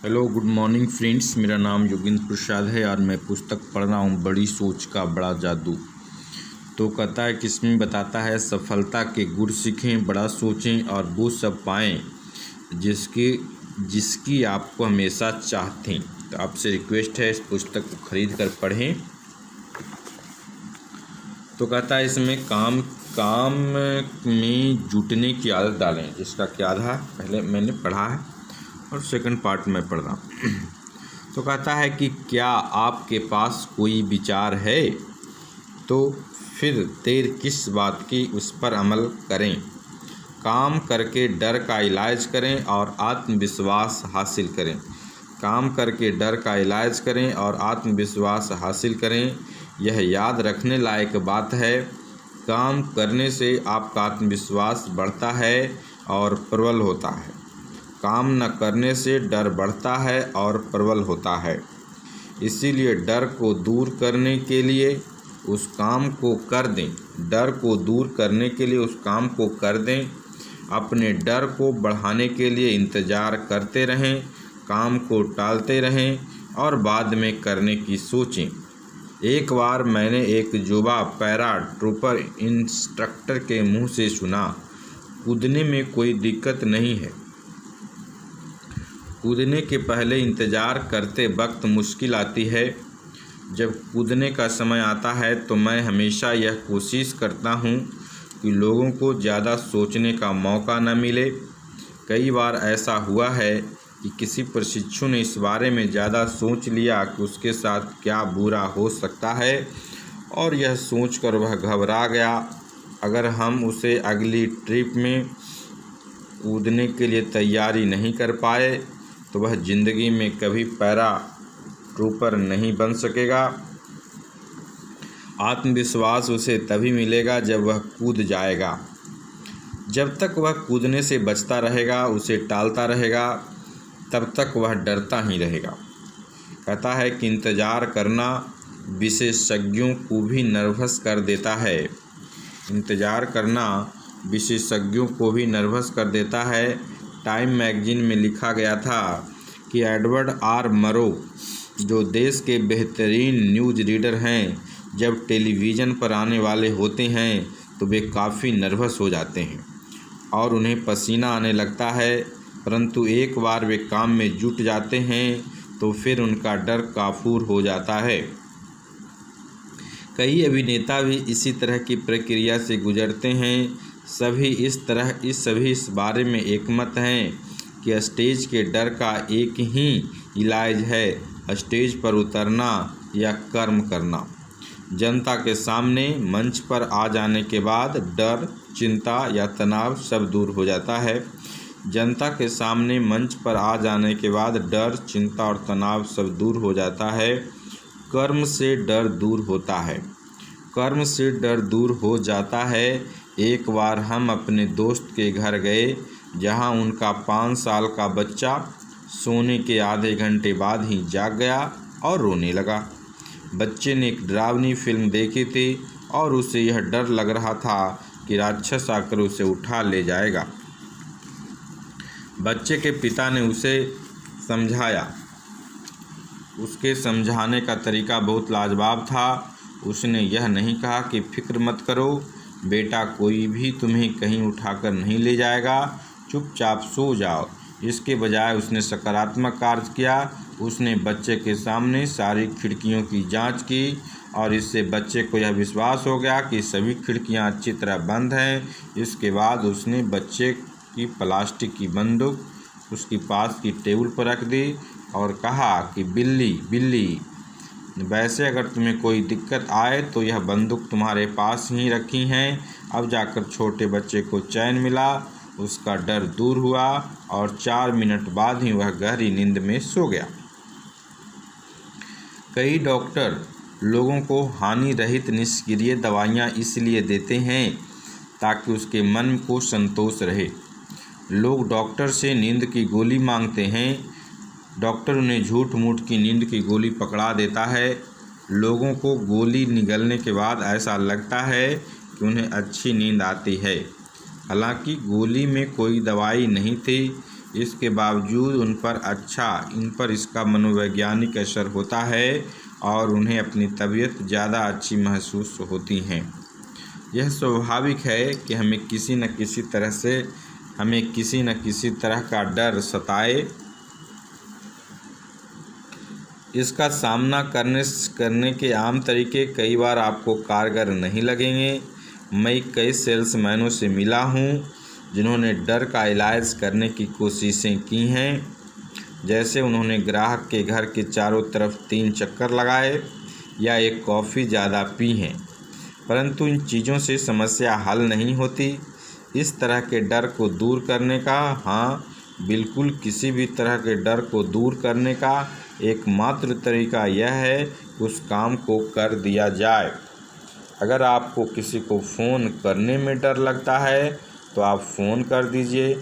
Hello good morning friends. मेरा नाम योगेंद्र प्रसाद है और मैं पुस्तक पढ़ रहा हूँ बड़ी सोच का बड़ा जादू। तो कहता है कि इसमें बताता है सफलता के गुर सीखें, बड़ा सोचें और वो सब पाएं जिसकी आपको हमेशा चाहते हैं। तो आपसे रिक्वेस्ट है इस पुस्तक को खरीद कर पढ़ें। तो कहता है इसमें काम में जुटने की आदत डालें, जिसका क्या था पहले मैंने पढ़ा है और सेकंड पार्ट में पढ़ रहा हूँ। तो कहता है कि क्या आपके पास कोई विचार है तो फिर देर किस बात की, उस पर अमल करें। काम करके डर का इलाज करें और आत्मविश्वास हासिल करें। काम करके डर का इलाज करें और आत्मविश्वास हासिल करें। यह याद रखने लायक बात है। काम करने से आपका आत्मविश्वास बढ़ता है और प्रबल होता है। काम न करने से डर बढ़ता है और प्रबल होता है। इसीलिए डर को दूर करने के लिए उस काम को कर दें। डर को दूर करने के लिए उस काम को कर दें। अपने डर को बढ़ाने के लिए इंतज़ार करते रहें, काम को टालते रहें और बाद में करने की सोचें। एक बार मैंने एक युवा पैरा ट्रूपर इंस्ट्रक्टर के मुंह से सुना, कूदने में कोई दिक्कत नहीं है। कूदने के पहले इंतज़ार करते वक्त मुश्किल आती है। जब कूदने का समय आता है तो मैं हमेशा यह कोशिश करता हूँ कि लोगों को ज़्यादा सोचने का मौका न मिले। कई बार ऐसा हुआ है कि किसी प्रशिक्षु ने इस बारे में ज़्यादा सोच लिया कि उसके साथ क्या बुरा हो सकता है और यह सोचकर वह घबरा गया। अगर हम उसे अगली ट्रिप में कूदने के लिए तैयारी नहीं कर पाए तो वह ज़िंदगी में कभी पैरा ट्रूपर नहीं बन सकेगा। आत्मविश्वास उसे तभी मिलेगा जब वह कूद जाएगा। जब तक वह कूदने से बचता रहेगा, उसे टालता रहेगा, तब तक वह डरता ही रहेगा। कहता है कि इंतज़ार करना विशेषज्ञों को भी नर्वस कर देता है। इंतज़ार करना विशेषज्ञों को भी नर्वस कर देता है। टाइम मैगजीन में लिखा गया था कि एडवर्ड आर मरो, जो देश के बेहतरीन न्यूज़ रीडर हैं, जब टेलीविज़न पर आने वाले होते हैं तो वे काफ़ी नर्वस हो जाते हैं और उन्हें पसीना आने लगता है, परंतु एक बार वे काम में जुट जाते हैं तो फिर उनका डर काफूर हो जाता है। कई अभिनेता भी इसी तरह की प्रक्रिया से गुजरते हैं। सभी इस बारे में एकमत हैं कि स्टेज के डर का एक ही इलाज है, स्टेज पर उतरना या कर्म करना। जनता के सामने मंच पर आ जाने के बाद डर, चिंता या तनाव सब दूर हो जाता है। जनता के सामने मंच पर आ जाने के बाद डर, चिंता और तनाव सब दूर हो जाता है। कर्म से डर दूर होता है। कर्म से डर दूर हो जाता है। एक बार हम अपने दोस्त के घर गए जहां उनका 5 साल का बच्चा सोने के आधे घंटे बाद ही जाग गया और रोने लगा। बच्चे ने एक डरावनी फिल्म देखी थी और उसे यह डर लग रहा था कि राक्षस आकर उसे उठा ले जाएगा। बच्चे के पिता ने उसे समझाया। उसके समझाने का तरीका बहुत लाजवाब था। उसने यह नहीं कहा कि फिक्र मत करो बेटा, कोई भी तुम्हें कहीं उठाकर नहीं ले जाएगा, चुपचाप सो जाओ। इसके बजाय उसने सकारात्मक कार्य किया। उसने बच्चे के सामने सारी खिड़कियों की जांच की और इससे बच्चे को यह विश्वास हो गया कि सभी खिड़कियां अच्छी तरह बंद हैं। इसके बाद उसने बच्चे की प्लास्टिक की बंदूक उसके पास की टेबल पर रख दी और कहा कि बिल्ली बिल्ली, वैसे अगर तुम्हें कोई दिक्कत आए तो यह बंदूक तुम्हारे पास ही रखी हैं। अब जाकर छोटे बच्चे को चैन मिला, उसका डर दूर हुआ और 4 मिनट बाद ही वह गहरी नींद में सो गया। कई डॉक्टर लोगों को हानि रहित निष्क्रिय दवाइयाँ इसलिए देते हैं ताकि उसके मन को संतोष रहे। लोग डॉक्टर से नींद की गोली मांगते हैं। डॉक्टर उन्हें झूठ मूठ की नींद की गोली पकड़ा देता है। लोगों को गोली निगलने के बाद ऐसा लगता है कि उन्हें अच्छी नींद आती है। हालांकि गोली में कोई दवाई नहीं थी, इसके बावजूद इन पर इसका मनोवैज्ञानिक असर होता है और उन्हें अपनी तबीयत ज़्यादा अच्छी महसूस होती हैं। यह स्वाभाविक है कि हमें किसी न किसी तरह का डर सताए। इसका सामना करने के आम तरीके कई बार आपको कारगर नहीं लगेंगे। मैं कई सेल्समैनों से मिला हूँ जिन्होंने डर का इलाज करने की कोशिशें की हैं, जैसे उन्होंने ग्राहक के घर के चारों तरफ 3 चक्कर लगाए या एक कॉफ़ी ज़्यादा पी हैं, परंतु इन चीज़ों से समस्या हल नहीं होती। इस तरह के डर को दूर करने का, हाँ बिल्कुल, किसी भी तरह के डर को दूर करने का एकमात्र तरीका यह है कि उस काम को कर दिया जाए। अगर आपको किसी को फ़ोन करने में डर लगता है तो आप फ़ोन कर दीजिए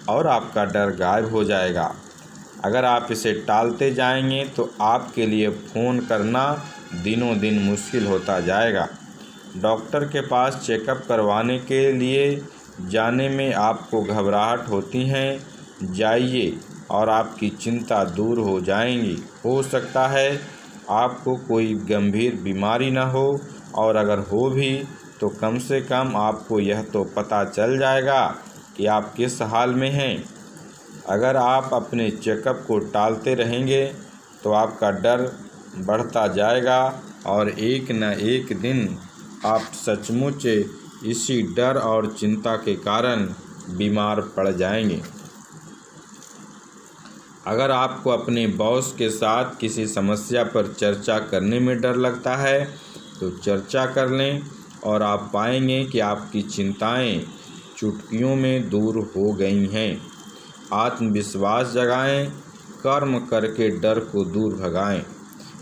और आपका डर गायब हो जाएगा। अगर आप इसे टालते जाएंगे तो आपके लिए फ़ोन करना दिनों दिन मुश्किल होता जाएगा। डॉक्टर के पास चेकअप करवाने के लिए जाने में आपको घबराहट होती है, जाइए और आपकी चिंता दूर हो जाएंगी। हो सकता है आपको कोई गंभीर बीमारी न हो, और अगर हो भी तो कम से कम आपको यह तो पता चल जाएगा कि आप किस हाल में हैं। अगर आप अपने चेकअप को टालते रहेंगे तो आपका डर बढ़ता जाएगा और एक न एक दिन आप सचमुच इसी डर और चिंता के कारण बीमार पड़ जाएंगे। अगर आपको अपने बॉस के साथ किसी समस्या पर चर्चा करने में डर लगता है तो चर्चा कर लें और आप पाएंगे कि आपकी चिंताएं चुटकियों में दूर हो गई हैं। आत्मविश्वास जगाएं, कर्म करके डर को दूर भगाएं।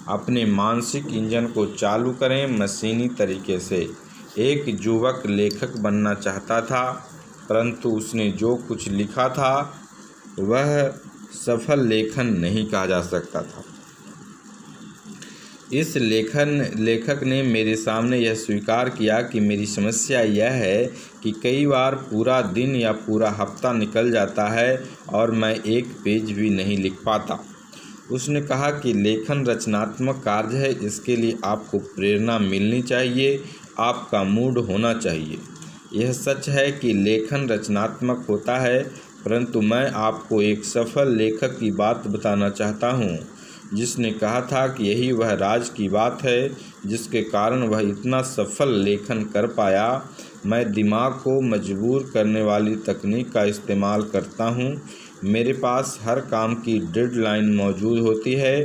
अपने मानसिक इंजन को चालू करें मशीनी तरीके से। एक युवक लेखक बनना चाहता था, परंतु उसने जो कुछ लिखा था वह सफल लेखन नहीं कहा जा सकता था। इस लेखक ने मेरे सामने यह स्वीकार किया कि मेरी समस्या यह है कि कई बार पूरा दिन या पूरा हफ्ता निकल जाता है और मैं एक पेज भी नहीं लिख पाता। उसने कहा कि लेखन रचनात्मक कार्य है, इसके लिए आपको प्रेरणा मिलनी चाहिए, आपका मूड होना चाहिए। यह सच है कि लेखन रचनात्मक होता है, परंतु मैं आपको एक सफल लेखक की बात बताना चाहता हूँ जिसने कहा था कि यही वह राज की बात है जिसके कारण वह इतना सफल लेखन कर पाया। मैं दिमाग को मजबूर करने वाली तकनीक का इस्तेमाल करता हूँ। मेरे पास हर काम की डेडलाइन मौजूद होती है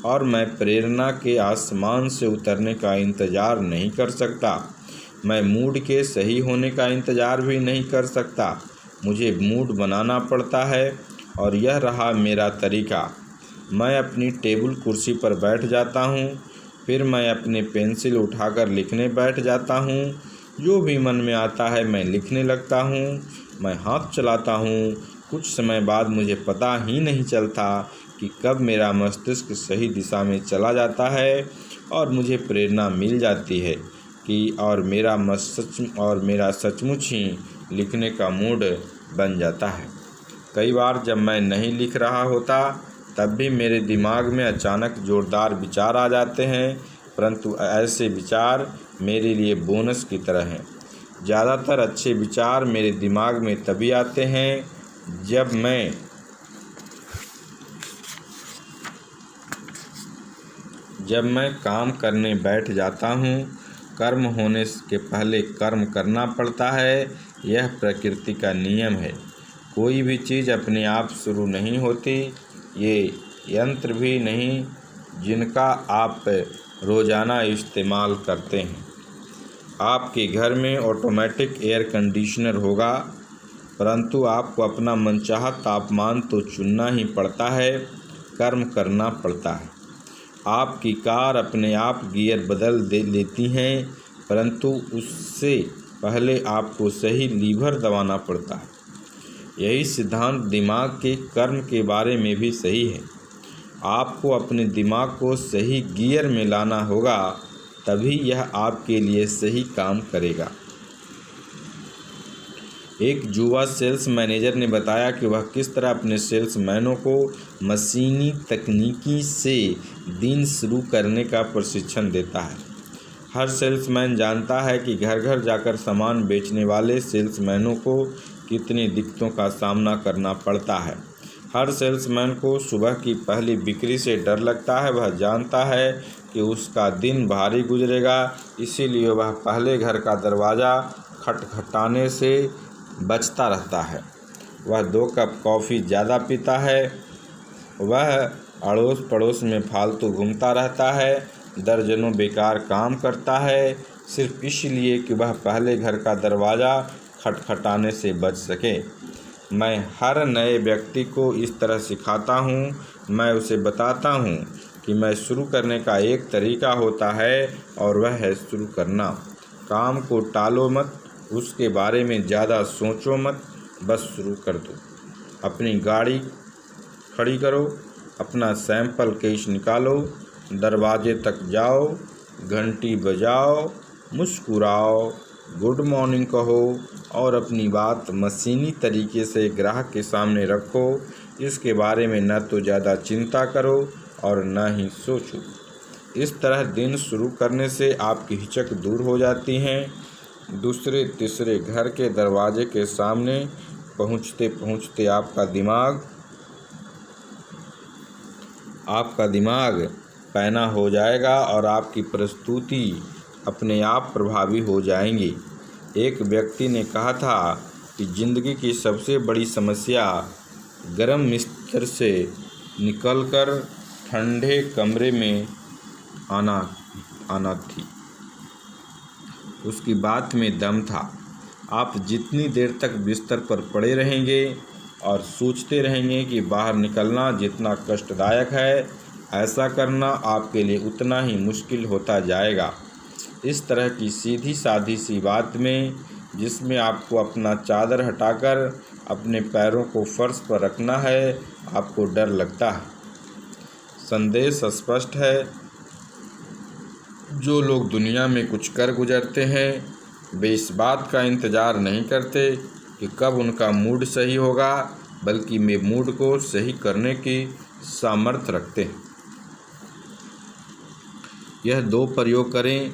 और मैं प्रेरणा के आसमान से उतरने का इंतज़ार नहीं कर सकता। मैं मूड के सही होने का इंतज़ार भी नहीं कर सकता। मुझे मूड बनाना पड़ता है और यह रहा मेरा तरीका। मैं अपनी टेबल कुर्सी पर बैठ जाता हूँ, फिर मैं अपने पेंसिल उठाकर लिखने बैठ जाता हूँ। जो भी मन में आता है मैं लिखने लगता हूँ। मैं हाथ चलाता हूँ। कुछ समय बाद मुझे पता ही नहीं चलता कि कब मेरा मस्तिष्क सही दिशा में चला जाता है और मुझे प्रेरणा मिल जाती है कि और मेरा सचमुच ही लिखने का मूड बन जाता है। कई बार जब मैं नहीं लिख रहा होता तब भी मेरे दिमाग में अचानक जोरदार विचार आ जाते हैं, परंतु ऐसे विचार मेरे लिए बोनस की तरह हैं। ज़्यादातर अच्छे विचार मेरे दिमाग में तभी आते हैं जब मैं काम करने बैठ जाता हूँ। कर्म होने के पहले कर्म करना पड़ता है, यह प्रकृति का नियम है। कोई भी चीज़ अपने आप शुरू नहीं होती। ये यंत्र भी नहीं जिनका आप रोज़ाना इस्तेमाल करते हैं। आपके घर में ऑटोमेटिक एयर कंडीशनर होगा, परंतु आपको अपना मनचाहा तापमान तो चुनना ही पड़ता है, कर्म करना पड़ता है। आपकी कार अपने आप गियर बदल लेती हैं, परंतु उससे पहले आपको सही लीवर दबाना पड़ता है। यही सिद्धांत दिमाग के कर्म के बारे में भी सही है। आपको अपने दिमाग को सही गियर में लाना होगा, तभी यह आपके लिए सही काम करेगा। एक युवा सेल्स मैनेजर ने बताया कि वह किस तरह अपने सेल्समैनों को मशीनी तकनीकी से दिन शुरू करने का प्रशिक्षण देता है। हर सेल्समैन जानता है कि घर घर जाकर सामान बेचने वाले सेल्समैनों को कितनी दिक्कतों का सामना करना पड़ता है। हर सेल्समैन को सुबह की पहली बिक्री से डर लगता है। वह जानता है कि उसका दिन भारी गुजरेगा, इसीलिए वह पहले घर का दरवाज़ा खटखटाने से बचता रहता है। वह 2 कप कॉफ़ी ज़्यादा पीता है। वह अड़ोस पड़ोस में फालतू घूमता रहता है, दर्जनों बेकार काम करता है, सिर्फ इसलिए कि वह पहले घर का दरवाज़ा खटखटाने से बच सके। मैं हर नए व्यक्ति को इस तरह सिखाता हूँ। मैं उसे बताता हूँ कि मैं शुरू करने का एक तरीका होता है और वह है शुरू करना। काम को टालो मत, उसके बारे में ज़्यादा सोचो मत, बस शुरू कर दो। अपनी गाड़ी खड़ी करो, अपना सैंपल केस निकालो, दरवाजे तक जाओ, घंटी बजाओ, मुस्कुराओ, गुड मॉर्निंग कहो और अपनी बात मशीनी तरीके से ग्राहक के सामने रखो। इसके बारे में न तो ज़्यादा चिंता करो और न ही सोचो। इस तरह दिन शुरू करने से आपकी हिचक दूर हो जाती हैं। दूसरे तीसरे घर के दरवाजे के सामने पहुँचते पहुँचते आपका दिमाग पैना हो जाएगा और आपकी प्रस्तुति अपने आप प्रभावी हो जाएंगी। एक व्यक्ति ने कहा था कि ज़िंदगी की सबसे बड़ी समस्या गर्म बिस्तर से निकलकर ठंडे कमरे में आना थी। उसकी बात में दम था। आप जितनी देर तक बिस्तर पर पड़े रहेंगे और सोचते रहेंगे कि बाहर निकलना जितना कष्टदायक है, ऐसा करना आपके लिए उतना ही मुश्किल होता जाएगा। इस तरह की सीधी सादी सी बात में, जिसमें आपको अपना चादर हटाकर अपने पैरों को फर्श पर रखना है, आपको डर लगता है। संदेश स्पष्ट है। जो लोग दुनिया में कुछ कर गुजरते हैं, वे इस बात का इंतज़ार नहीं करते कि कब उनका मूड सही होगा, बल्कि वे मूड को सही करने की सामर्थ्य रखते हैं। यह 2 प्रयोग करें।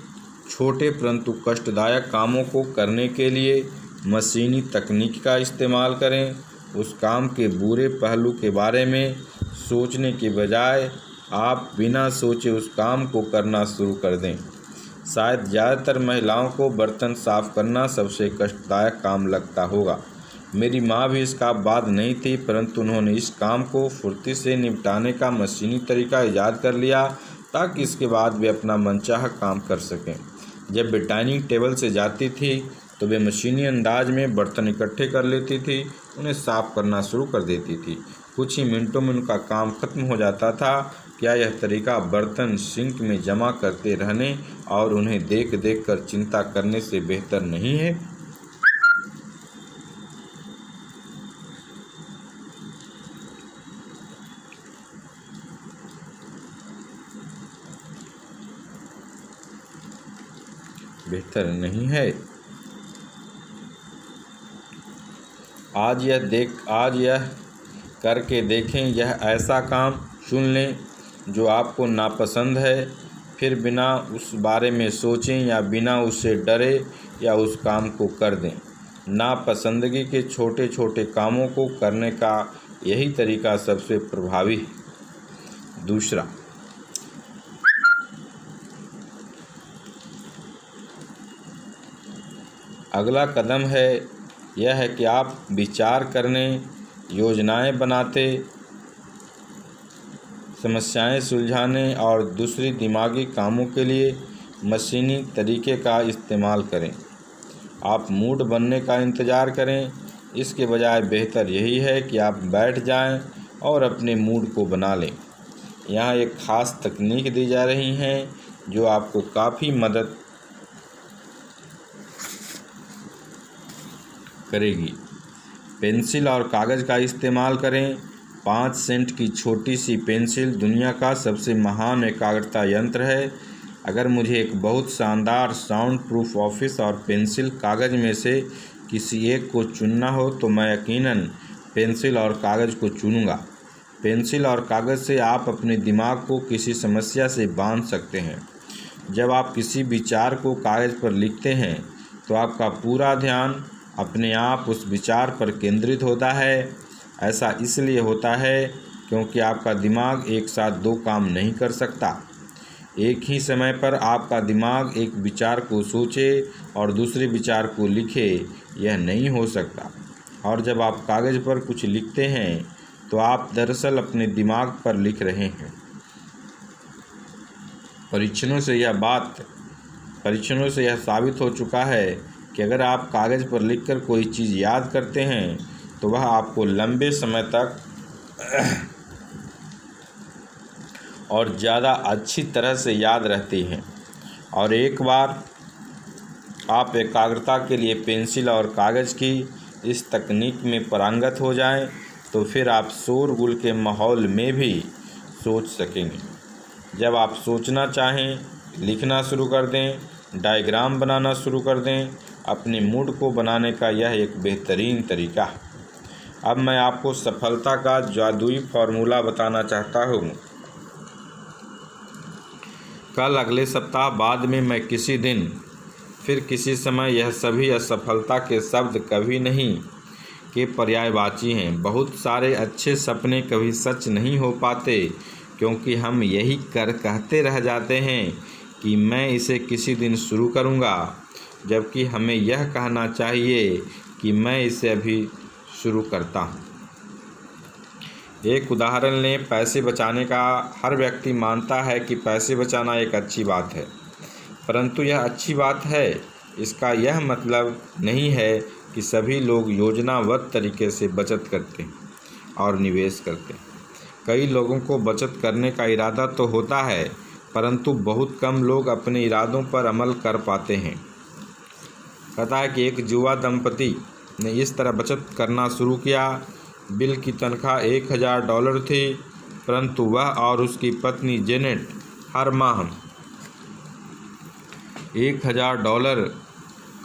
छोटे परंतु कष्टदायक कामों को करने के लिए मशीनी तकनीक का इस्तेमाल करें। उस काम के बुरे पहलू के बारे में सोचने के बजाय आप बिना सोचे उस काम को करना शुरू कर दें। शायद ज़्यादातर महिलाओं को बर्तन साफ करना सबसे कष्टदायक काम लगता होगा। मेरी माँ भी इसका बाद नहीं थी, परंतु उन्होंने इस काम को फुर्ती से निपटाने का मशीनी तरीका ईजाद कर लिया ताकि इसके बाद वे अपना मनचाहा काम कर सकें। जब वे डाइनिंग टेबल से जाती थी तो वे मशीनी अंदाज में बर्तन इकट्ठे कर लेती थी, उन्हें साफ़ करना शुरू कर देती थी। कुछ ही मिनटों में उनका काम खत्म हो जाता था। क्या यह तरीका बर्तन सिंक में जमा करते रहने और उन्हें देख देख कर चिंता करने से बेहतर नहीं है? बेहतर नहीं है। आज यह करके देखें। यह ऐसा काम चुन लें जो आपको नापसंद है, फिर बिना उस बारे में सोचें या बिना उससे डरे या उस काम को कर दें। नापसंदगी के छोटे छोटे कामों को करने का यही तरीका सबसे प्रभावी है। दूसरा, अगला कदम यह है कि आप विचार करने, योजनाएं बनाते, समस्याएं सुलझाने और दूसरी दिमागी कामों के लिए मशीनी तरीके का इस्तेमाल करें। आप मूड बनने का इंतज़ार करें, इसके बजाय बेहतर यही है कि आप बैठ जाएं और अपने मूड को बना लें। यहाँ एक ख़ास तकनीक दी जा रही है जो आपको काफ़ी मदद करेगी। पेंसिल और कागज़ का इस्तेमाल करें। 5 सेंट की छोटी सी पेंसिल दुनिया का सबसे महान एकाग्रता यंत्र है। अगर मुझे एक बहुत शानदार साउंड प्रूफ ऑफिस और पेंसिल कागज़ में से किसी एक को चुनना हो तो मैं यकीनन पेंसिल और कागज़ को चुनूँगा। पेंसिल और कागज़ से आप अपने दिमाग को किसी समस्या से बांध सकते हैं। जब आप किसी विचार को कागज़ पर लिखते हैं तो आपका पूरा ध्यान अपने आप उस विचार पर केंद्रित होता है। ऐसा इसलिए होता है क्योंकि आपका दिमाग एक साथ दो काम नहीं कर सकता। एक ही समय पर आपका दिमाग एक विचार को सोचे और दूसरे विचार को लिखे, यह नहीं हो सकता। और जब आप कागज़ पर कुछ लिखते हैं तो आप दरअसल अपने दिमाग पर लिख रहे हैं। परीक्षणों से यह साबित हो चुका है कि अगर आप कागज़ पर लिखकर कोई चीज़ याद करते हैं तो वह आपको लंबे समय तक और ज़्यादा अच्छी तरह से याद रहती हैं। और एक बार आप एकाग्रता के लिए पेंसिल और कागज़ की इस तकनीक में पारंगत हो जाएं, तो फिर आप शोरगुल के माहौल में भी सोच सकेंगे। जब आप सोचना चाहें, लिखना शुरू कर दें, डायग्राम बनाना शुरू कर दें। अपने मूड को बनाने का यह एक बेहतरीन तरीका है। अब मैं आपको सफलता का जादुई फार्मूला बताना चाहता हूँ। कल अगले सप्ताह बाद में मैं किसी दिन फिर किसी समय यह सभी असफलता के शब्द कभी नहीं के पर्यायवाची हैं। बहुत सारे अच्छे सपने कभी सच नहीं हो पाते क्योंकि हम यही कहते रह जाते हैं कि मैं इसे किसी दिन शुरू करूँगा, जबकि हमें यह कहना चाहिए कि मैं इसे अभी शुरू करता हूँ। एक उदाहरण लें, पैसे बचाने का। हर व्यक्ति मानता है कि पैसे बचाना एक अच्छी बात है, परंतु यह अच्छी बात है इसका यह मतलब नहीं है कि सभी लोग योजनाबद्ध तरीके से बचत करते हैं और निवेश करते हैं। कई लोगों को बचत करने का इरादा तो होता है, परंतु बहुत कम लोग अपने इरादों पर अमल कर पाते हैं। कहता है कि एक युवा दंपति ने इस तरह बचत करना शुरू किया। बिल की तनख्वाह $1000 थी, परंतु वह और उसकी पत्नी जेनेट हर माह $1000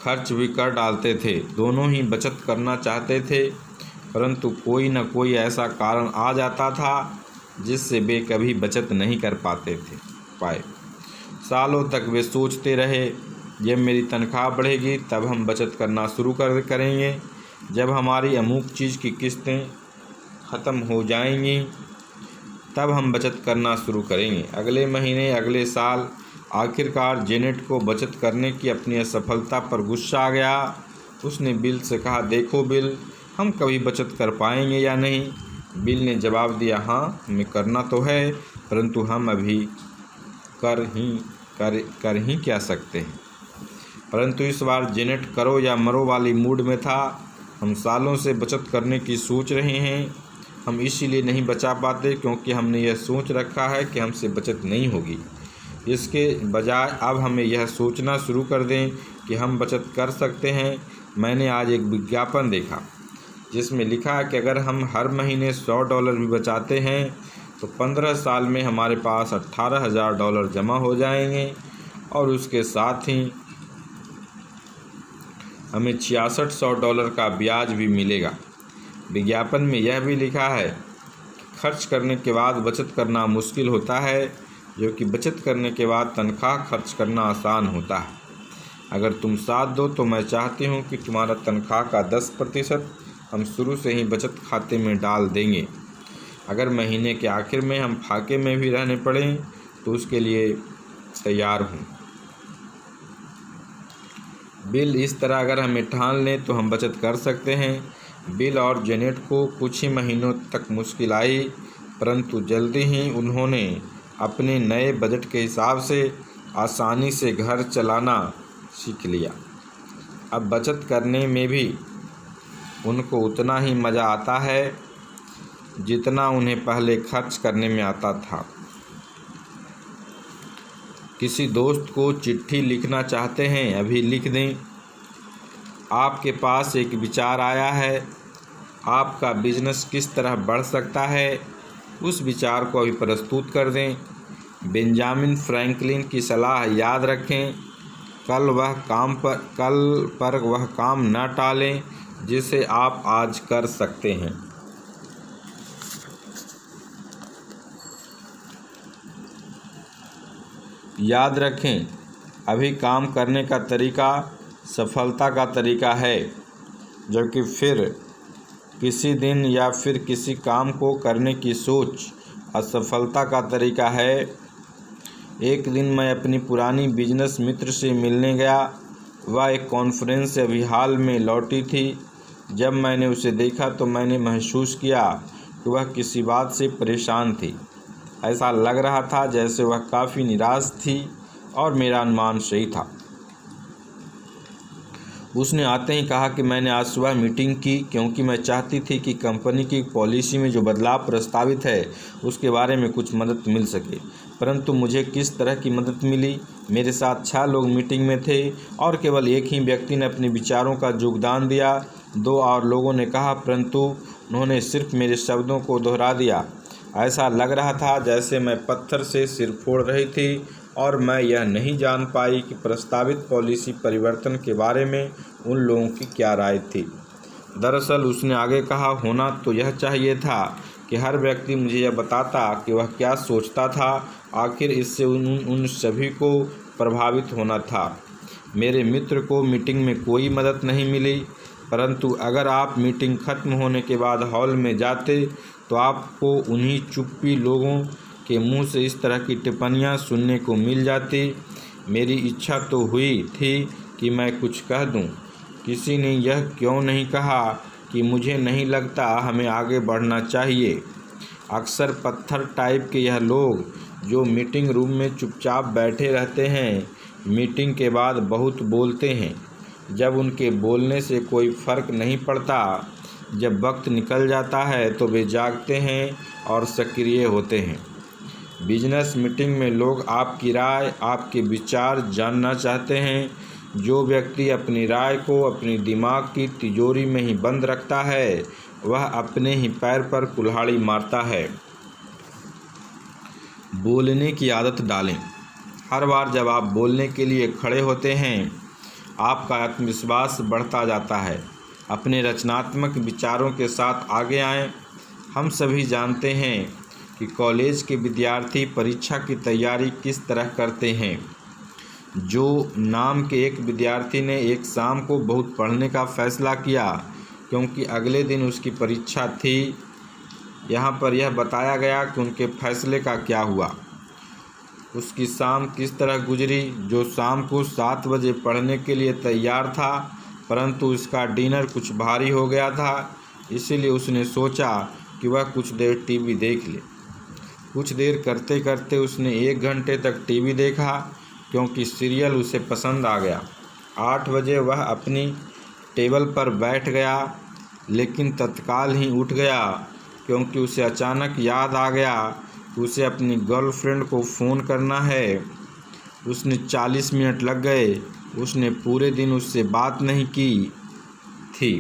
खर्च भी कर डालते थे। दोनों ही बचत करना चाहते थे, परंतु कोई न कोई ऐसा कारण आ जाता था जिससे वे कभी बचत नहीं कर पाए। सालों तक वे सोचते रहे, जब मेरी तनख्वाह बढ़ेगी तब हम बचत करना शुरू करेंगे। जब हमारी अमुक चीज़ की किस्तें ख़त्म हो जाएंगी तब हम बचत करना शुरू करेंगे। अगले महीने, अगले साल, आखिरकार जेनेट को बचत करने की अपनी असफलता पर गुस्सा आ गया। उसने बिल से कहा, देखो बिल, हम कभी बचत कर पाएंगे या नहीं? बिल ने जवाब दिया, हाँ, हमें करना तो है, परंतु हम अभी कर ही क्या सकते हैं। परंतु इस बार जेनेट करो या मरो वाली मूड में था। हम सालों से बचत करने की सोच रहे हैं। हम इसीलिए नहीं बचा पाते क्योंकि हमने यह सोच रखा है कि हमसे बचत नहीं होगी। इसके बजाय अब हमें यह सोचना शुरू कर दें कि हम बचत कर सकते हैं। मैंने आज एक विज्ञापन देखा जिसमें लिखा है कि अगर हम हर महीने $100 भी बचाते हैं तो 15 साल में हमारे पास $18,000 जमा हो जाएंगे और उसके साथ ही हमें $6600 का ब्याज भी मिलेगा। विज्ञापन में यह भी लिखा है कि खर्च करने के बाद बचत करना मुश्किल होता है, जो कि बचत करने के बाद तनख्वाह खर्च करना आसान होता है। अगर तुम साथ दो तो मैं चाहती हूँ कि तुम्हारा तनख्वाह का 10% हम शुरू से ही बचत खाते में डाल देंगे। अगर महीने के आखिर में हम फाके में भी रहने पड़ें तो उसके लिए तैयार हूँ। बिल, इस तरह अगर हमें ठान लें तो हम बचत कर सकते हैं। बिल और जेनेट को कुछ ही महीनों तक मुश्किल आई, परंतु जल्दी ही उन्होंने अपने नए बजट के हिसाब से आसानी से घर चलाना सीख लिया। अब बचत करने में भी उनको उतना ही मज़ा आता है जितना उन्हें पहले खर्च करने में आता था। किसी दोस्त को चिट्ठी लिखना चाहते हैं? अभी लिख दें। आपके पास एक विचार आया है, आपका बिजनेस किस तरह बढ़ सकता है, उस विचार को अभी प्रस्तुत कर दें। बेंजामिन फ्रैंकलिन की सलाह याद रखें, कल पर वह काम न टालें जिसे आप आज कर सकते हैं। याद रखें, अभी काम करने का तरीका सफलता का तरीका है, जबकि फिर किसी दिन या फिर किसी काम को करने की सोच असफलता का तरीका है। एक दिन मैं अपनी पुरानी बिजनेस मित्र से मिलने गया। वह एक कॉन्फ्रेंस से अभी हाल में लौटी थी। जब मैंने उसे देखा तो मैंने महसूस किया कि वह किसी बात से परेशान थी। ऐसा लग रहा था जैसे वह काफ़ी निराश थी और मेरा अनुमान सही था। उसने आते ही कहा कि मैंने आज सुबह मीटिंग की क्योंकि मैं चाहती थी कि कंपनी की पॉलिसी में जो बदलाव प्रस्तावित है उसके बारे में कुछ मदद मिल सके। परंतु मुझे किस तरह की मदद मिली? मेरे साथ 6 लोग मीटिंग में थे और केवल एक ही व्यक्ति ने अपने विचारों का योगदान दिया। 2 और लोगों ने कहा, परंतु उन्होंने सिर्फ मेरे शब्दों को दोहरा दिया। ऐसा लग रहा था जैसे मैं पत्थर से सिर फोड़ रही थी और मैं यह नहीं जान पाई कि प्रस्तावित पॉलिसी परिवर्तन के बारे में उन लोगों की क्या राय थी। दरअसल उसने आगे कहा, होना तो यह चाहिए था कि हर व्यक्ति मुझे यह बताता कि वह क्या सोचता था। आखिर इससे उन सभी को प्रभावित होना था। मेरे मित्र को मीटिंग में कोई मदद नहीं मिली, परंतु अगर आप मीटिंग खत्म होने के बाद हॉल में जाते तो आपको उन्हीं चुप्पी लोगों के मुंह से इस तरह की टिप्पणियां सुनने को मिल जाती। मेरी इच्छा तो हुई थी कि मैं कुछ कह दूं। किसी ने यह क्यों नहीं कहा कि मुझे नहीं लगता हमें आगे बढ़ना चाहिए। अक्सर पत्थर टाइप के यह लोग जो मीटिंग रूम में चुपचाप बैठे रहते हैं, मीटिंग के बाद बहुत बोलते हैं। जब उनके बोलने से कोई फर्क नहीं पड़ता, जब वक्त निकल जाता है तो वे जागते हैं और सक्रिय होते हैं। बिजनेस मीटिंग में लोग आपकी राय, आपके विचार जानना चाहते हैं। जो व्यक्ति अपनी राय को अपनी दिमाग की तिजोरी में ही बंद रखता है, वह अपने ही पैर पर कुल्हाड़ी मारता है। बोलने की आदत डालें। हर बार जब आप बोलने के लिए खड़े होते हैं, आपका आत्मविश्वास बढ़ता जाता है। अपने रचनात्मक विचारों के साथ आगे आएं। हम सभी जानते हैं कि कॉलेज के विद्यार्थी परीक्षा की तैयारी किस तरह करते हैं। जो नाम के एक विद्यार्थी ने एक शाम को बहुत पढ़ने का फैसला किया क्योंकि अगले दिन उसकी परीक्षा थी। यहाँ पर यह बताया गया कि उनके फैसले का क्या हुआ। उसकी शाम किस तरह गुजरी। जो शाम को 7 बजे पढ़ने के लिए तैयार था, परंतु उसका डिनर कुछ भारी हो गया था, इसीलिए उसने सोचा कि वह कुछ देर टीवी देख ले। कुछ देर करते करते उसने 1 घंटे तक टीवी देखा क्योंकि सीरियल उसे पसंद आ गया। 8 बजे वह अपनी टेबल पर बैठ गया, लेकिन तत्काल ही उठ गया क्योंकि उसे अचानक याद आ गया कि उसे अपनी गर्लफ्रेंड को फ़ोन करना है। उसने 40 मिनट लग गए। उसने पूरे दिन उससे बात नहीं की थी।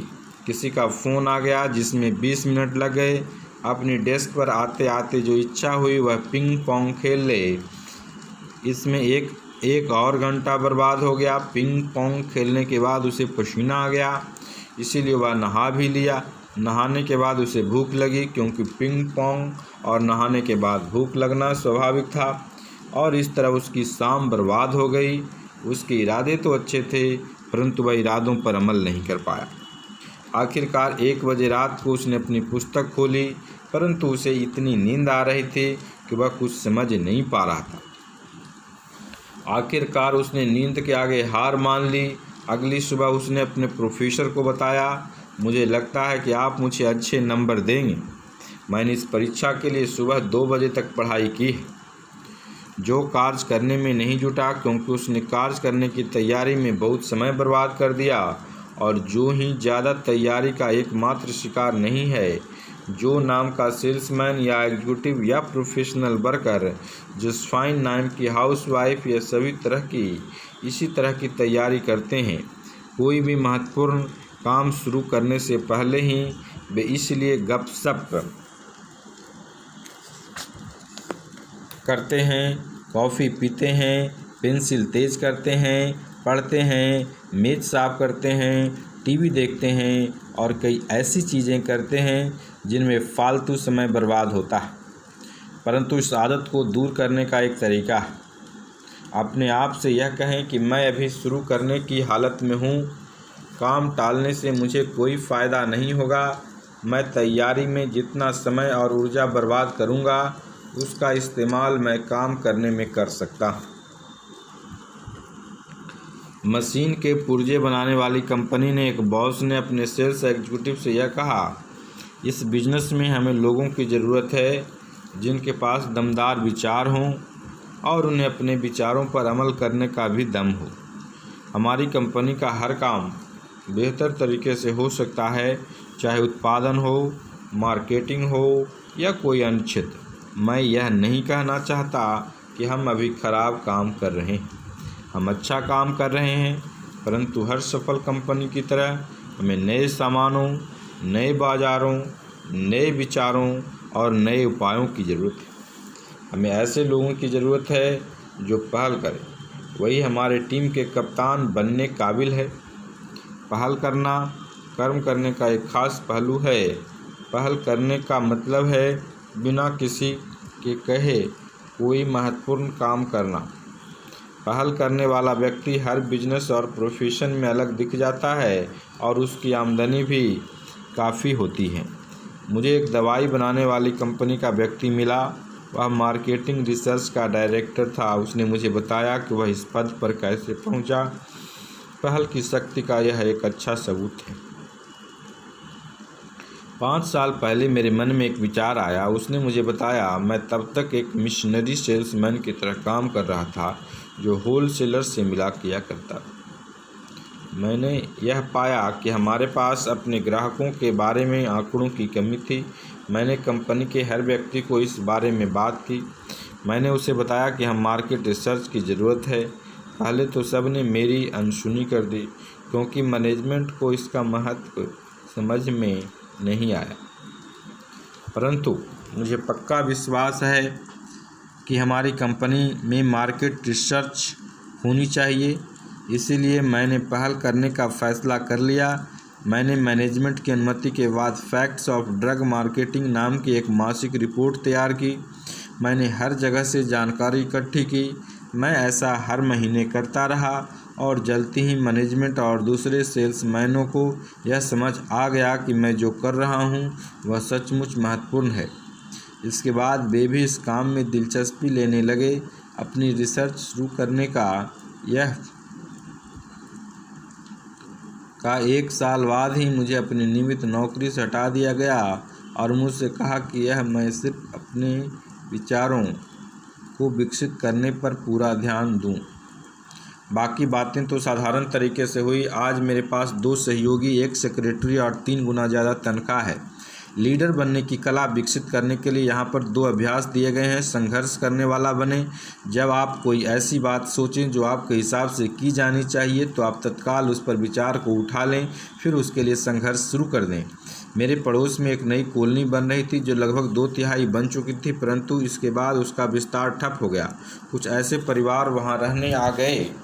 किसी का फ़ोन आ गया जिसमें 20 मिनट लग गए। अपनी डेस्क पर आते आते जो इच्छा हुई वह पिंग पोंग खेल ले। इसमें एक और घंटा बर्बाद हो गया। पिंग पोंग खेलने के बाद उसे पसीना आ गया, इसीलिए वह नहा भी लिया। नहाने के बाद उसे भूख लगी क्योंकि पिंग पोंग और नहाने के बाद भूख लगना स्वाभाविक था, और इस तरह उसकी शाम बर्बाद हो गई। उसके इरादे तो अच्छे थे, परंतु वह इरादों पर अमल नहीं कर पाया। आखिरकार 1 बजे रात को उसने अपनी पुस्तक खोली, परंतु उसे इतनी नींद आ रही थी कि वह कुछ समझ नहीं पा रहा था। आखिरकार उसने नींद के आगे हार मान ली। अगली सुबह उसने अपने प्रोफेसर को बताया, मुझे लगता है कि आप मुझे अच्छे नंबर देंगे। मैंने इस परीक्षा के लिए सुबह 2 बजे तक पढ़ाई की है। जो कार्य करने में नहीं जुटा क्योंकि उसने कार्य करने की तैयारी में बहुत समय बर्बाद कर दिया, और जो ही ज़्यादा तैयारी का एकमात्र शिकार नहीं है। जो नाम का सेल्समैन या एग्जीक्यूटिव या प्रोफेशनल वर्कर, जोसेफाइन नाम की हाउसवाइफ, या सभी तरह की इसी तरह की तैयारी करते हैं। कोई भी महत्वपूर्ण काम शुरू करने से पहले ही वे इसलिए गपशप करते हैं, कॉफ़ी पीते हैं, पेंसिल तेज करते हैं पढ़ते हैं, मेज साफ करते हैं, टीवी देखते हैं और कई ऐसी चीज़ें करते हैं जिनमें फालतू समय बर्बाद होता है। परंतु इस आदत को दूर करने का एक तरीका है। अपने आप से यह कहें कि मैं अभी शुरू करने की हालत में हूँ, काम टालने से मुझे कोई फ़ायदा नहीं होगा। मैं तैयारी में जितना समय और ऊर्जा बर्बाद करूँगा, उसका इस्तेमाल मैं काम करने में कर सकता हूँ। मशीन के पुर्जे बनाने वाली कंपनी ने एक बॉस ने अपने सेल्स एग्जीक्यूटिव से यह कहा, इस बिजनेस में हमें लोगों की ज़रूरत है जिनके पास दमदार विचार हों और उन्हें अपने विचारों पर अमल करने का भी दम हो। हमारी कंपनी का हर काम बेहतर तरीके से हो सकता है, चाहे उत्पादन हो, मार्केटिंग हो या कोई अन्य क्षेत्र। मैं यह नहीं कहना चाहता कि हम अभी खराब काम कर रहे हैं, हम अच्छा काम कर रहे हैं, परंतु हर सफल कंपनी की तरह हमें नए सामानों, नए बाज़ारों, नए विचारों और नए उपायों की ज़रूरत है। हमें ऐसे लोगों की ज़रूरत है जो पहल करें, वही हमारे टीम के कप्तान बनने काबिल है। पहल करना कर्म करने का एक खास पहलू है। पहल करने का मतलब है बिना किसी के कहे कोई महत्वपूर्ण काम करना। पहल करने वाला व्यक्ति हर बिजनेस और प्रोफेशन में अलग दिख जाता है और उसकी आमदनी भी काफ़ी होती है। मुझे एक दवाई बनाने वाली कंपनी का व्यक्ति मिला। वह मार्केटिंग रिसर्च का डायरेक्टर था। उसने मुझे बताया कि वह इस पद पर कैसे पहुंचा। पहल की शक्ति का यह एक अच्छा सबूत है। 5 साल पहले मेरे मन में एक विचार आया। उसने मुझे बताया, मैं तब तक एक मिशनरी सेल्समैन की तरह काम कर रहा था जो होलसेलर से मिला किया करता था। मैंने यह पाया कि हमारे पास अपने ग्राहकों के बारे में आंकड़ों की कमी थी। मैंने कंपनी के हर व्यक्ति को इस बारे में बात की। मैंने उसे बताया कि हम मार्केट रिसर्च की ज़रूरत है। पहले तो सब ने मेरी अनसुनी कर दी क्योंकि मैनेजमेंट को इसका महत्व समझ में नहीं आया, परंतु मुझे पक्का विश्वास है कि हमारी कंपनी में मार्केट रिसर्च होनी चाहिए। इसीलिए मैंने पहल करने का फ़ैसला कर लिया। मैंने मैनेजमेंट की अनुमति के बाद फैक्ट्स ऑफ ड्रग मार्केटिंग नाम की एक मासिक रिपोर्ट तैयार की। मैंने हर जगह से जानकारी इकट्ठी की। मैं ऐसा हर महीने करता रहा और जल्दी ही मैनेजमेंट और दूसरे सेल्समैनों को यह समझ आ गया कि मैं जो कर रहा हूँ वह सचमुच महत्वपूर्ण है। इसके बाद वे भी इस काम में दिलचस्पी लेने लगे। अपनी रिसर्च शुरू करने का 1 साल बाद ही मुझे अपनी नियमित नौकरी से हटा दिया गया और मुझसे कहा कि मैं सिर्फ अपने विचारों को विकसित करने पर पूरा ध्यान दूं। बाकी बातें तो साधारण तरीके से हुई। आज मेरे पास 2 सहयोगी, 1 सेक्रेटरी और 3 गुना ज़्यादा तनख्वाह है। लीडर बनने की कला विकसित करने के लिए यहाँ पर 2 अभ्यास दिए गए हैं। संघर्ष करने वाला बने। जब आप कोई ऐसी बात सोचें जो आपके हिसाब से की जानी चाहिए तो आप तत्काल उस पर विचार को उठा लें, फिर उसके लिए संघर्ष शुरू कर दें। मेरे पड़ोस में एक नई कॉलोनी बन रही थी जो लगभग 2/3 बन चुकी थी, परंतु इसके बाद उसका विस्तार ठप हो गया। कुछ ऐसे परिवार वहाँ रहने आ गए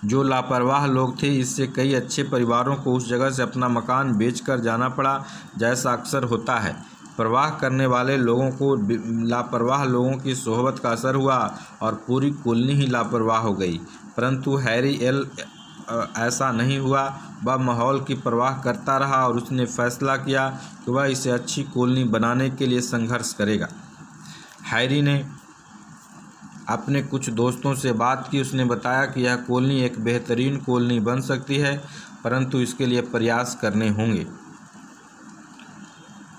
जो लापरवाह लोग थे। इससे कई अच्छे परिवारों को उस जगह से अपना मकान बेचकर जाना पड़ा, जैसा अक्सर होता है। परवाह करने वाले लोगों को लापरवाह लोगों की सोहबत का असर हुआ और पूरी कॉलोनी ही लापरवाह हो गई। परंतु हैरी एल ऐसा नहीं हुआ। वह माहौल की परवाह करता रहा और उसने फैसला किया कि वह इसे अच्छी कॉलोनी बनाने के लिए संघर्ष करेगा। हैरी ने अपने कुछ दोस्तों से बात की। उसने बताया कि यह कॉलोनी एक बेहतरीन कॉलोनी बन सकती है, परंतु इसके लिए प्रयास करने होंगे,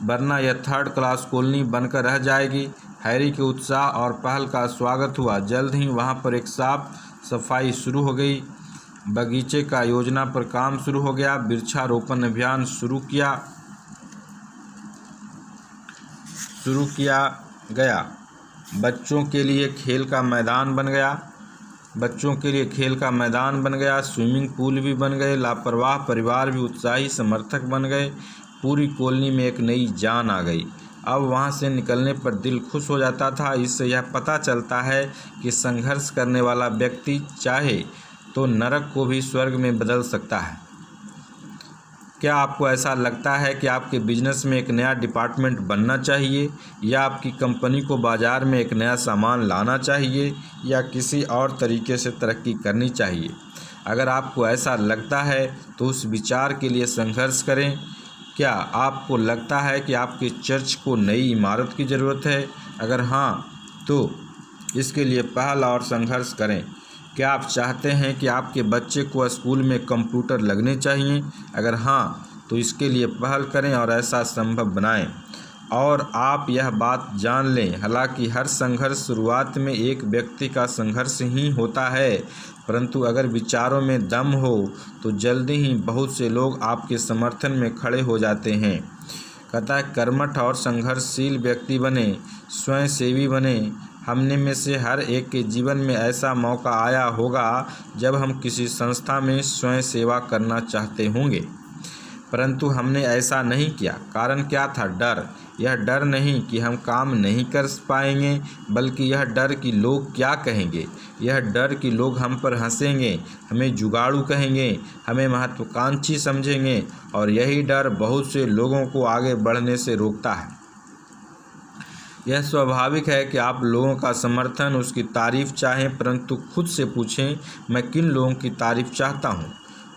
वरना यह 3rd क्लास कॉलोनी बनकर रह जाएगी। हैरी के उत्साह और पहल का स्वागत हुआ। जल्द ही वहां पर एक साफ सफाई शुरू हो गई। बगीचे का योजना पर काम शुरू हो गया। वृक्षारोपण अभियान शुरू किया गया। बच्चों के लिए खेल का मैदान बन गया। स्विमिंग पूल भी बन गए। लापरवाह परिवार भी उत्साही समर्थक बन गए। पूरी कॉलोनी में एक नई जान आ गई। अब वहाँ से निकलने पर दिल खुश हो जाता था। इससे यह पता चलता है कि संघर्ष करने वाला व्यक्ति चाहे तो नरक को भी स्वर्ग में बदल सकता है। क्या आपको ऐसा लगता है कि आपके बिजनेस में एक नया डिपार्टमेंट बनना चाहिए, या आपकी कंपनी को बाज़ार में एक नया सामान लाना चाहिए, या किसी और तरीके से तरक्की करनी चाहिए? अगर आपको ऐसा लगता है तो उस विचार के लिए संघर्ष करें। क्या आपको लगता है कि आपके चर्च को नई इमारत की ज़रूरत है? अगर हाँ, तो इसके लिए पहल और संघर्ष करें। क्या आप चाहते हैं कि आपके बच्चे को स्कूल में कंप्यूटर लगने चाहिए? अगर हाँ, तो इसके लिए पहल करें और ऐसा संभव बनाएं। और आप यह बात जान लें, हालांकि हर संघर्ष शुरुआत में एक व्यक्ति का संघर्ष ही होता है, परंतु अगर विचारों में दम हो तो जल्दी ही बहुत से लोग आपके समर्थन में खड़े हो जाते हैं। कहता है, कर्मठ और संघर्षशील व्यक्ति बने, स्वयंसेवी बने। हमने में से हर एक के जीवन में ऐसा मौका आया होगा जब हम किसी संस्था में स्वयं सेवा करना चाहते होंगे, परंतु हमने ऐसा नहीं किया। कारण क्या था? डर। यह डर नहीं कि हम काम नहीं कर पाएंगे, बल्कि यह डर कि लोग क्या कहेंगे। यह डर कि लोग हम पर हंसेंगे, हमें जुगाड़ू कहेंगे, हमें महत्वाकांक्षी समझेंगे, और यही डर बहुत से लोगों को आगे बढ़ने से रोकता है। यह स्वाभाविक है कि आप लोगों का समर्थन, उसकी तारीफ़ चाहें, परंतु खुद से पूछें, मैं किन लोगों की तारीफ़ चाहता हूँ?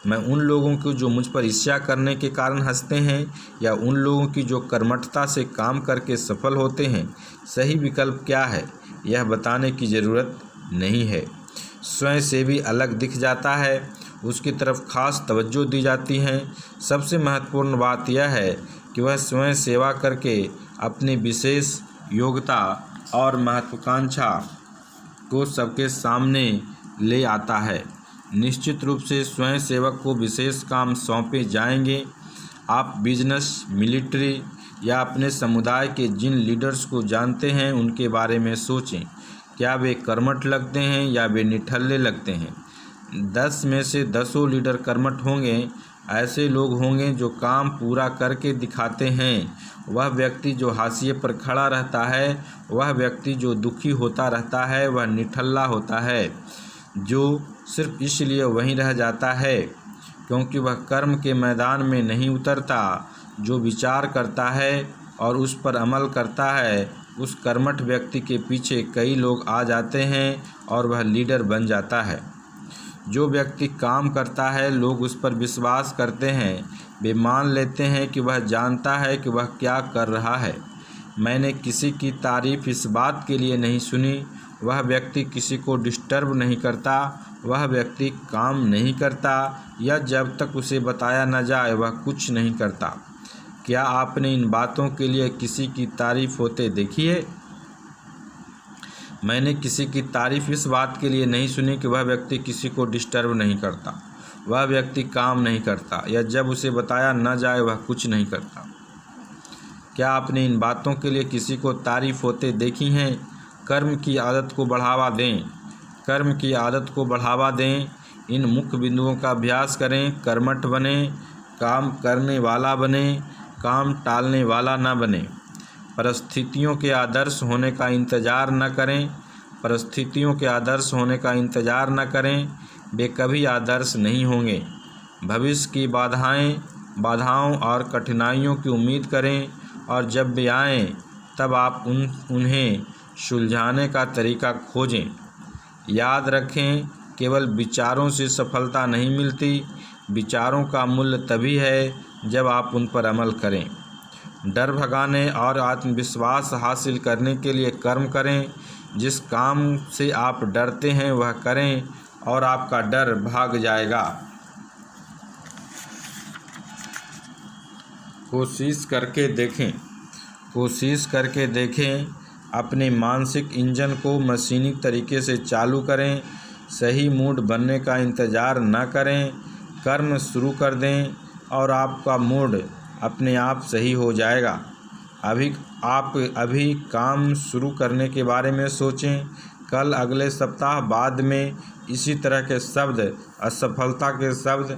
मैं उन लोगों की जो मुझ पर ईर्ष्या करने के कारण हंसते हैं, या उन लोगों की जो कर्मठता से काम करके सफल होते हैं? सही विकल्प क्या है, यह बताने की ज़रूरत नहीं है। स्वयं से भी अलग दिख जाता है, उसकी तरफ खास तवज्जो दी जाती है। सबसे महत्वपूर्ण बात यह है कि वह स्वयं सेवा करके अपनी विशेष योग्यता और महत्वाकांक्षा को सबके सामने ले आता है। निश्चित रूप से स्वयं सेवक को विशेष काम सौंपे जाएंगे। आप बिजनेस, मिलिट्री या अपने समुदाय के जिन लीडर्स को जानते हैं उनके बारे में सोचें। क्या वे कर्मठ लगते हैं या वे निठल्ले लगते हैं? 10 में से 10 लीडर कर्मठ होंगे। ऐसे लोग होंगे जो काम पूरा करके दिखाते हैं। वह व्यक्ति जो हाशिए पर खड़ा रहता है, वह व्यक्ति जो दुखी होता रहता है, वह निठल्ला होता है, जो सिर्फ इसलिए वहीं रह जाता है क्योंकि वह कर्म के मैदान में नहीं उतरता। जो विचार करता है और उस पर अमल करता है, उस कर्मठ व्यक्ति के पीछे कई लोग आ जाते हैं और वह लीडर बन जाता है। जो व्यक्ति काम करता है, लोग उस पर विश्वास करते हैं। वे मान लेते हैं कि वह जानता है कि वह क्या कर रहा है। मैंने किसी की तारीफ़ इस बात के लिए नहीं सुनी। वह व्यक्ति किसी को डिस्टर्ब नहीं करता, वह व्यक्ति काम नहीं करता, या जब तक उसे बताया न जाए वह कुछ नहीं करता। क्या आपने इन बातों के लिए किसी की तारीफ़ होते देखी है? मैंने किसी की तारीफ़ इस बात के लिए नहीं सुनी कि वह व्यक्ति किसी को डिस्टर्ब नहीं करता, वह व्यक्ति काम नहीं करता, या जब उसे बताया न जाए वह कुछ नहीं करता। क्या आपने इन बातों के लिए किसी को तारीफ़ होते देखी हैं? कर्म की आदत को बढ़ावा दें। कर्म की आदत को बढ़ावा दें। इन मुख्य बिंदुओं का अभ्यास करें। कर्मठ बने, काम करने वाला बने, काम टालने वाला न बने। परिस्थितियों के आदर्श होने का इंतज़ार न करें। परिस्थितियों के आदर्श होने का इंतज़ार न करें, वे कभी आदर्श नहीं होंगे। भविष्य की बाधाओं और कठिनाइयों की उम्मीद करें, और जब वे आएँ तब आप उन्हें सुलझाने का तरीका खोजें। याद रखें, केवल विचारों से सफलता नहीं मिलती। विचारों का मूल्य तभी है जब आप उन पर अमल करें। डर भगाने और आत्मविश्वास हासिल करने के लिए कर्म करें। जिस काम से आप डरते हैं वह करें और आपका डर भाग जाएगा। कोशिश करके देखें। अपने मानसिक इंजन को मशीनी तरीके से चालू करें। सही मूड बनने का इंतज़ार न करें। कर्म शुरू कर दें और आपका मूड अपने आप सही हो जाएगा। अभी काम शुरू करने के बारे में सोचें। कल, अगले सप्ताह, बाद में इसी तरह के शब्द असफलता के शब्द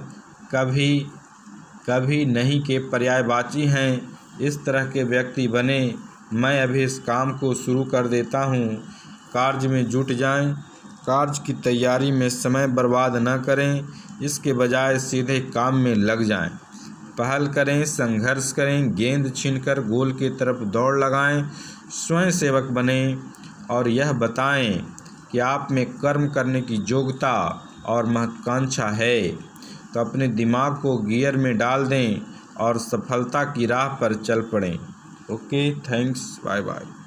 कभी नहीं के पर्यायवाची हैं। इस तरह के व्यक्ति बने। मैं अभी इस काम को शुरू कर देता हूँ। कार्य में जुट जाएं। कार्य की तैयारी में समय बर्बाद न करें, इसके बजाय सीधे काम में लग जाएं। पहल करें, संघर्ष करें, गेंद छीनकर गोल की तरफ दौड़ लगाएं। स्वयं सेवक बनें और यह बताएं कि आप में कर्म करने की योग्यता और महत्वाकांक्षा है। तो अपने दिमाग को गियर में डाल दें और सफलता की राह पर चल पड़ें। Okay, thanks, bye bye.